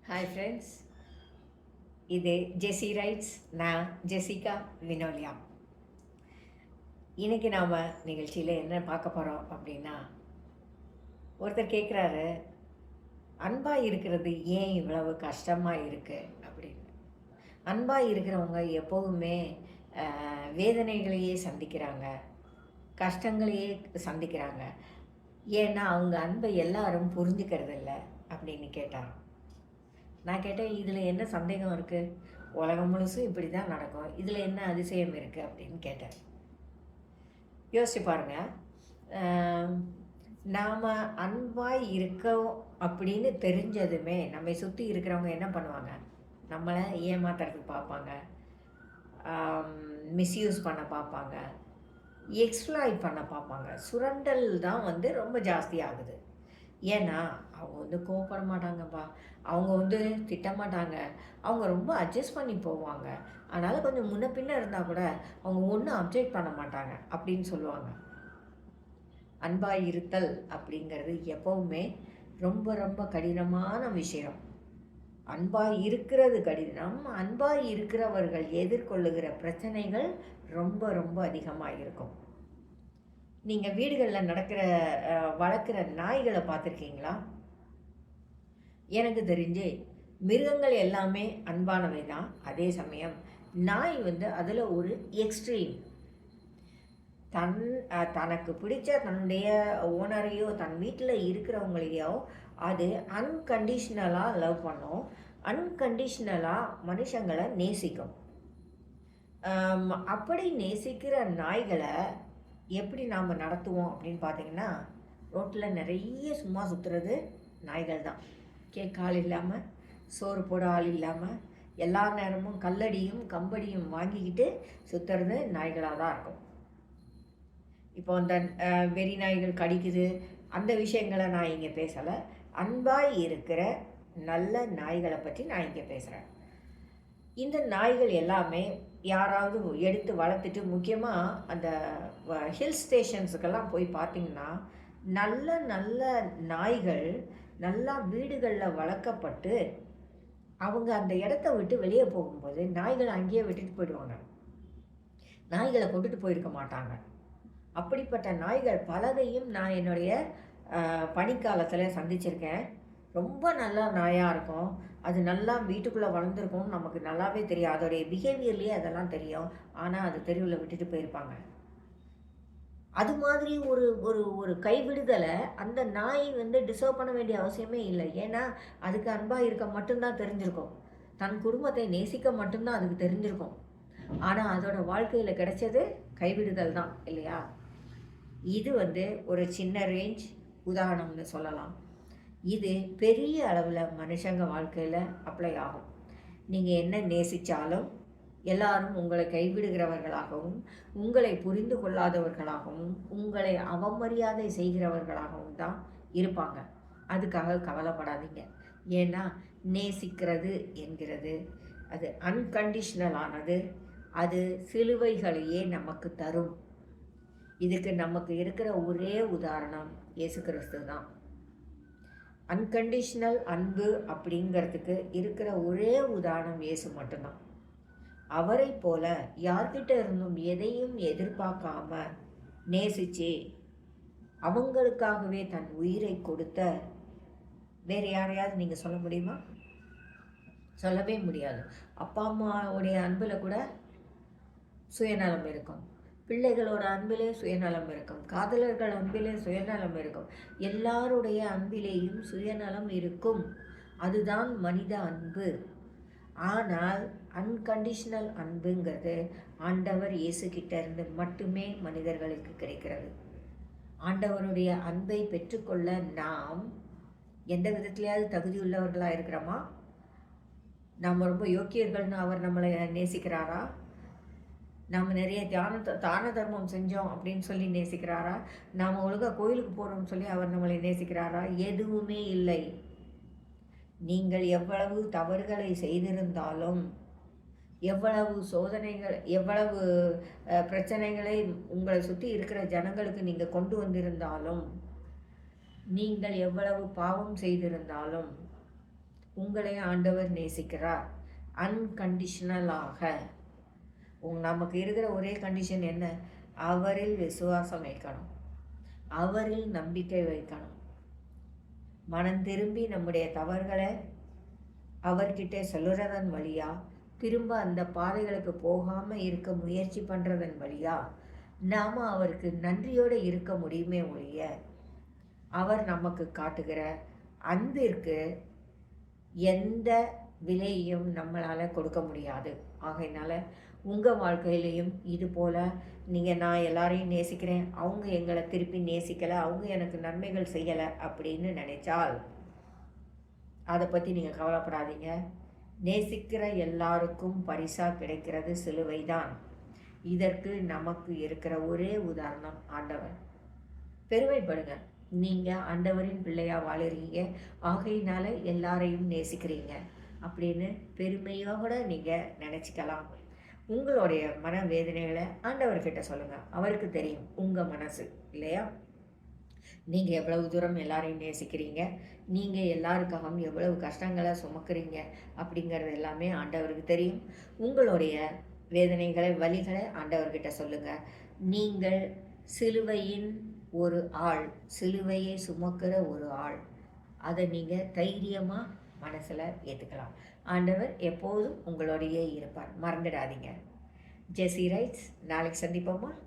Hi friends, இது ஜெஸி rights. நான் Jessica Vinolia. இன்றைக்கி நாம் நிகழ்ச்சியில் என்ன பார்க்க போகிறோம் அப்படின்னா, ஒருத்தர் கேட்குறாரு, அன்பாக இருக்கிறது ஏன் இவ்வளவு கஷ்டமாக இருக்குது அப்படின்னு. அன்பாக இருக்கிறவங்க எப்போதுமே வேதனைகளையே சந்திக்கிறாங்க, கஷ்டங்களையே சந்திக்கிறாங்க. ஏன்னா அவங்க அன்பை எல்லாரும் புரிஞ்சுக்கிறது இல்லை அப்படின்னு கேட்டார். நான் கேட்டேன், இதில் என்ன சந்தேகம் இருக்குது? உலகம் முழுசும் இப்படி தான் நடக்கும், இதில் என்ன அதிசயம் இருக்குது அப்படின்னு கேட்டேன். யோசிச்சு பாருங்கள், நாம் அன்பாய் இருக்கோம் அப்படின்னு தெரிஞ்சதுமே நம்மை சுற்றி இருக்கிறவங்க என்ன பண்ணுவாங்க? நம்மளை ஏமாத்துறதுக்கு பார்ப்பாங்க, மிஸ்யூஸ் பண்ண பார்ப்பாங்க, எக்ஸ்ப்ளாய்ட் பண்ண பார்ப்பாங்க. சுரண்டல் தான் ரொம்ப ஜாஸ்தி ஆகுது. ஏன்னா அவங்க கோவப்பட மாட்டாங்கப்பா, அவங்க திட்டமாட்டாங்க, அவங்க ரொம்ப அட்ஜஸ்ட் பண்ணி போவாங்க. அதனால் கொஞ்சம் முன்ன பின்ன இருந்தால் கூட அவங்க ஒன்றும் அப்ஜெக்ட் பண்ண மாட்டாங்க அப்படின்னு சொல்லுவாங்க. அன்பாய் இருத்தல் அப்படிங்கிறது எப்போவுமே ரொம்ப ரொம்ப கடினமான விஷயம். அன்பாய் இருக்கிறது கடினம். அன்பாய் இருக்கிறவர்கள் எதிர்கொள்ளுகிற பிரச்சனைகள் ரொம்ப ரொம்ப அதிகமாக இருக்கும். நீங்கள் வீடுகளில் வளர்க்குற நாய்களை பார்த்துருக்கீங்களா? எனக்கு தெரிஞ்சு மிருகங்கள் எல்லாமே அன்பானவை தான். அதே சமயம் நாய் அதில் ஒரு எக்ஸ்ட்ரீம். தனக்கு பிடிச்ச தன்னுடைய ஓனரையோ தன் வீட்டில் இருக்கிறவங்களையோ அது அன்கண்டிஷ்னலாக லவ் பண்ணும், அன்கண்டிஷ்னலாக மனுஷங்களை நேசிக்கும். அப்படி நேசிக்கிற நாய்களை எப்படி நாம் நடத்துவோம் அப்படின்னு பார்த்தீங்கன்னா, ரோட்டில் நிறைய சும்மா சுற்றுறது நாய்கள் தான். கேட்க ஆள் இல்லாமல், சோறு போட ஆள் இல்லாமல், எல்லா நேரமும் கல்லடியும் கம்படியும் வாங்கிக்கிட்டு சுற்றுறது நாய்களாக தான் இருக்கும். இப்போ அந்த வெறி நாய்கள் கடிக்குது, அந்த விஷயங்களை நான் இங்கே பேசலை. அன்பாய் இருக்கிற நல்ல நாய்களை பற்றி நான் இங்கே பேசுகிறேன். இந்த நாய்கள் எல்லாமே யாராவது எடுத்து வளர்த்துட்டு, முக்கியமாக அந்த ஹில் ஸ்டேஷன்ஸுக்கெல்லாம் போய் பார்த்திங்கன்னா, நல்ல நல்ல நாய்கள் நல்லா வீடுகளில் வளர்க்கப்பட்டு அவங்க அந்த இடத்த விட்டு வெளியே போகும்போது நாய்களை அங்கேயே விட்டுட்டு போயிடுவாங்க. நாய்களை கொண்டுட்டு போயிருக்க மாட்டாங்க. அப்படிப்பட்ட நாய்கள் பலதையும் நான் என்னுடைய பனிக்காலத்தில் சந்திச்சிருக்கேன். ரொம்ப நல்லா நாயாக இருக்கும், அது நல்லா வீட்டுக்குள்ளே வளர்ந்துருக்கும், நமக்கு நல்லாவே தெரியும், அதோடைய பிஹேவியர்லேயே அதெல்லாம் தெரியும். ஆனால் அது தெருவில் விட்டுட்டு போயிருப்பாங்க. அது மாதிரி ஒரு ஒரு ஒரு கைவிடுதலை அந்த நாய் டிசர்வ் பண்ண வேண்டிய அவசியமே இல்லை. ஏன்னா அதுக்கு அன்பாக இருக்க மட்டும்தான் தெரிஞ்சிருக்கும், தன் குடும்பத்தை நேசிக்க மட்டும்தான் அதுக்கு தெரிஞ்சிருக்கும். ஆனால் அதோட வாழ்க்கையில் கிடைச்சது கைவிடுதல் தான், இல்லையா? இது ஒரு சின்ன ரேஞ்ச் உதாரணம்னு சொல்லலாம். இது பெரிய அளவில் மனுஷங்க வாழ்க்கையில் அப்ளை ஆகும். நீங்கள் என்ன நேசித்தாலும் எல்லாரும் உங்களை கைவிடுகிறவர்களாகவும், உங்களை புரிந்து கொள்ளாதவர்களாகவும், உங்களை அவமரியாதை செய்கிறவர்களாகவும் தான் இருப்பாங்க. அதுக்காக கவலைப்படாதீங்க. ஏன்னா நேசிக்கிறது என்கிறது அது அன்கண்டிஷ்னலானது. அது சிலுவைகளையே நமக்கு தரும். இதுக்கு நமக்கு இருக்கிற ஒரே உதாரணம் இயேசு கிறிஸ்து தான். அன்கண்டிஷ்னல் அன்பு அப்படிங்கிறதுக்கு இருக்கிற ஒரே உதாரணம் இயேசு மட்டும்தான். அவரை போல யார்கிட்ட இருந்தும் எதையும் எதிர்பார்க்காம நேசிச்சு அவங்களுக்காகவே தன் உயிரை கொடுத்த வேறு யாரையாவது நீங்கள் சொல்ல முடியுமா? சொல்லவே முடியாது. அப்பா அம்மாவுடைய அன்பில் கூட சுயநலம் இருக்கும், பிள்ளைகளோட அன்பிலே சுயநலம் இருக்கும், காதலர்கள் அன்பிலே சுயநலம் இருக்கும், எல்லாருடைய அன்பிலேயும் சுயநலம் இருக்கும். அதுதான் மனித அன்பு. ஆனால் அன்கண்டிஷ்னல் அன்புங்கிறது ஆண்டவர் இயேசுகிட்ட இருந்து மட்டுமே மனிதர்களுக்கு கிடைக்கிறது. ஆண்டவருடைய அன்பை பெற்றுக்கொள்ள நாம் எந்த விதத்திலேயாவது தகுதி உள்ளவர்களாக இருக்கிறோமா? நாம் ரொம்ப யோக்கியர்கள்னு அவர் நம்மளை நேசிக்கிறாரா? நாம் நிறைய தான தர்மம் செஞ்சோம் அப்படின்னு சொல்லி நேசிக்கிறாரா? நாம் ஒழுங்காக கோயிலுக்கு போகிறோம்னு சொல்லி அவர் நம்மளை நேசிக்கிறாரா? எதுவுமே இல்லை. நீங்கள் எவ்வளவு தவறுகளை செய்திருந்தாலும், எவ்வளவு சோதனைகள், எவ்வளவு பிரச்சனைகளை உங்களை சுற்றி இருக்கிற ஜனங்களுக்கு நீங்கள் கொண்டு வந்திருந்தாலும், நீங்கள் எவ்வளவு பாவம் செய்திருந்தாலும், உங்களை ஆண்டவர் நேசிக்கிறார் அன்கண்டிஷனலாக. நமக்கு இருக்கிற ஒரே கண்டிஷன் என்ன? அவரில் விசுவாசம் வைக்கணும், அவரில் நம்பிக்கை வைக்கணும். மனம் திரும்பி நம்முடைய தவறுகளை அவர்கிட்ட சொல்லுறதன் வழியா, திரும்ப அந்த பாதைகளுக்கு போகாமல் இருக்க முயற்சி பண்ணுறதன் வழியா நாம் அவருக்கு நன்றியோடு இருக்க முடியுமே ஒழிய, அவர் நமக்கு காட்டுகிற அன்பிற்கு எந்த விலையும் நம்மளால் கொடுக்க முடியாது. ஆகையினால உங்கள் வாழ்க்கையிலையும் இது போல் நான் எல்லாரையும் நேசிக்கிறேன், அவங்க எங்களை திருப்பி நேசிக்கலை, அவங்க எனக்கு நன்மைகள் செய்யலை அப்படின்னு நினைச்சால் அதை பற்றி நீங்கள் கவலைப்படாதீங்க. நேசிக்கிற எல்லாருக்கும் பரிசாக கிடைக்கிறது சிலுவை தான். இதற்கு நமக்கு இருக்கிற ஒரே உதாரணம் ஆண்டவர். பெருமைப்படுங்க, நீங்கள் ஆண்டவரின் பிள்ளையாக வாழுறீங்க, ஆகையினால எல்லாரையும் நேசிக்கிறீங்க அப்படின்னு பெருமையோடு நீங்கள் நினச்சிக்கலாம். உங்களுடைய மனவேதனைகளை ஆண்டவர்கிட்ட சொல்லுங்கள், அவருக்கு தெரியும் உங்கள் மனசு இல்லையா. நீங்கள் எவ்வளவு தூரம் எல்லாரையும் நேசிக்கிறீங்க, நீங்கள் எல்லாருக்காகவும் எவ்வளவு கஷ்டங்களை சுமக்கிறீங்க அப்படிங்கிறது எல்லாமே ஆண்டவருக்கு தெரியும். உங்களுடைய வேதனைகளை வலிகளை ஆண்டவர்கிட்ட சொல்லுங்கள். நீங்கள் சிலுவையின் ஒரு ஆள், சிலுவையை சுமக்கிற ஒரு ஆள், அதை நீங்கள் தைரியமாக மனசில் ஏற்றுக்கலாம். ஆண்டவர் எப்போதும் உங்களோடையே இருப்பார், மறந்துடாதீங்க. ஜெசி ரைட்ஸ். நாளைக்கு சந்திப்போமா?